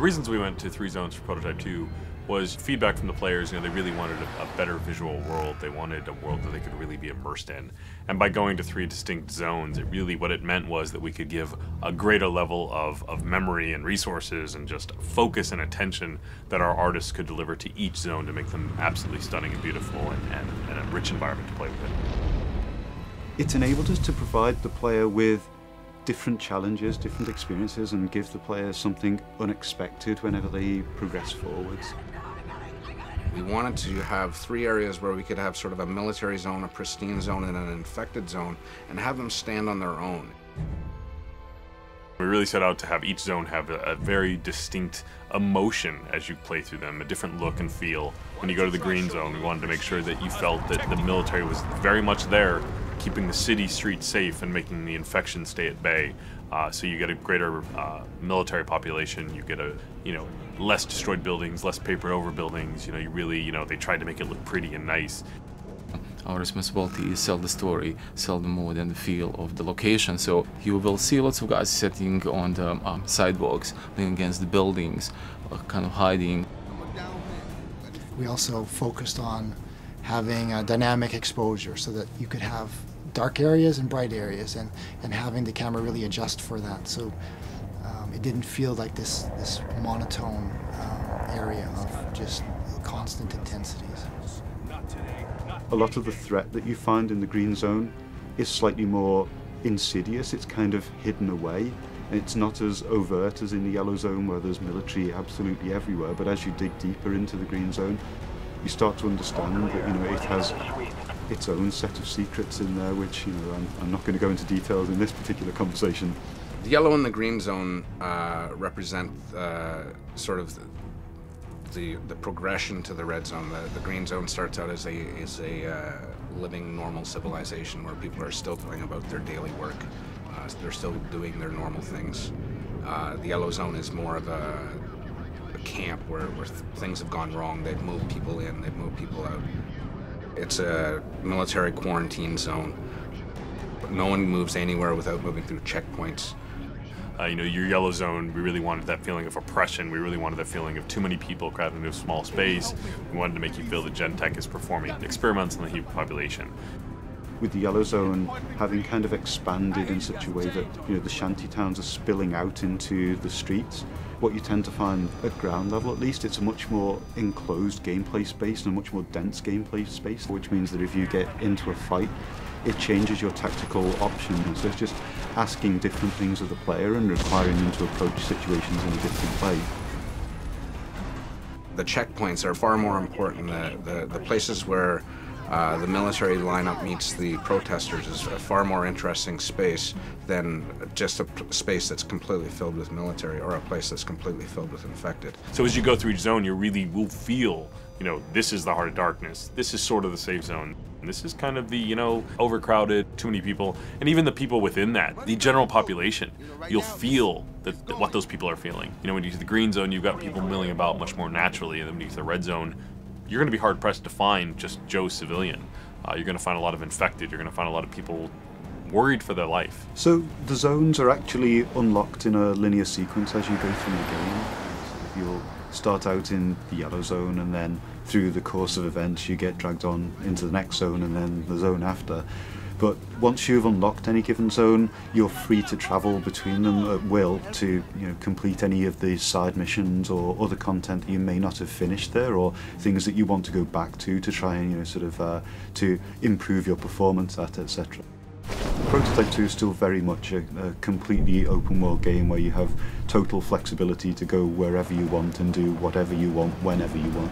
The reasons we went to 3 zones for Prototype 2 was feedback from the players. They really wanted a better visual world. They wanted a world that they could really be immersed in. And by going to 3 distinct zones, what it meant was that we could give a greater level of memory and resources and just focus and attention that our artists could deliver to each zone to make them absolutely stunning and beautiful and a rich environment to play with. It's enabled us to provide the player with different challenges, different experiences, and give the player something unexpected whenever they progress forwards. We wanted to have 3 areas where we could have sort of a military zone, a pristine zone, and an infected zone, and have them stand on their own. We really set out to have each zone have a very distinct emotion as you play through them, a different look and feel. When you go to the green zone, we wanted to make sure that you felt that the military was very much there, keeping the city streets safe and making the infection stay at bay. So you get a greater military population, you get less destroyed buildings, less papered over buildings. They tried to make it look pretty and nice. Our responsibility is sell the story, sell the mood and the feel of the location. So you will see lots of guys sitting on the sidewalks, leaning against the buildings, kind of hiding. We also focused on having a dynamic exposure so that you could have dark areas and bright areas, and having the camera really adjust for that. So it didn't feel like this monotone area of just constant intensities. A lot of the threat that you find in the green zone is slightly more insidious. It's kind of hidden away. It's not as overt as in the yellow zone where there's military absolutely everywhere, but as you dig deeper into the green zone, you start to understand that it has its own set of secrets in there, which I'm not going to go into details in this particular conversation. The yellow and the green zone represent sort of the progression to the red zone. The green zone starts out as a living normal civilization where people are still going about their daily work. They're still doing their normal things. The yellow zone is more of a camp where things have gone wrong. They've moved people in, they've moved people out. It's a military quarantine zone. No one moves anywhere without moving through checkpoints. Your yellow zone, we really wanted that feeling of oppression. We really wanted that feeling of too many people crowded into a small space. We wanted to make you feel that Gentech is performing experiments on the human population. With the yellow zone having kind of expanded in such a way that the shanty towns are spilling out into the streets, what you tend to find at ground level, at least, it's a much more enclosed gameplay space and a much more dense gameplay space, which means that if you get into a fight, it changes your tactical options. So it's just asking different things of the player and requiring them to approach situations in a different way. The checkpoints are far more important. The places where the military lineup meets the protesters is a far more interesting space than just a space that's completely filled with military or a place that's completely filled with infected. So as you go through each zone, you really will feel, this is the heart of darkness. This is sort of the safe zone. And this is kind of the, overcrowded, too many people, and even the people within that, the general population. You'll feel what those people are feeling. When you get to the green zone, you've got people milling about much more naturally, and then when you get to the red zone, you're going to be hard-pressed to find just Joe civilian. You're going to find a lot of infected. You're going to find a lot of people worried for their life. So the zones are actually unlocked in a linear sequence as you go through the game. So you'll start out in the yellow zone, and then through the course of events you get dragged on into the next zone and then the zone after. But once you've unlocked any given zone, you're free to travel between them at will to complete any of the side missions or other content that you may not have finished there, or things that you want to go back to try and to improve your performance at, etc. Prototype 2 is still very much a completely open world game where you have total flexibility to go wherever you want and do whatever you want whenever you want.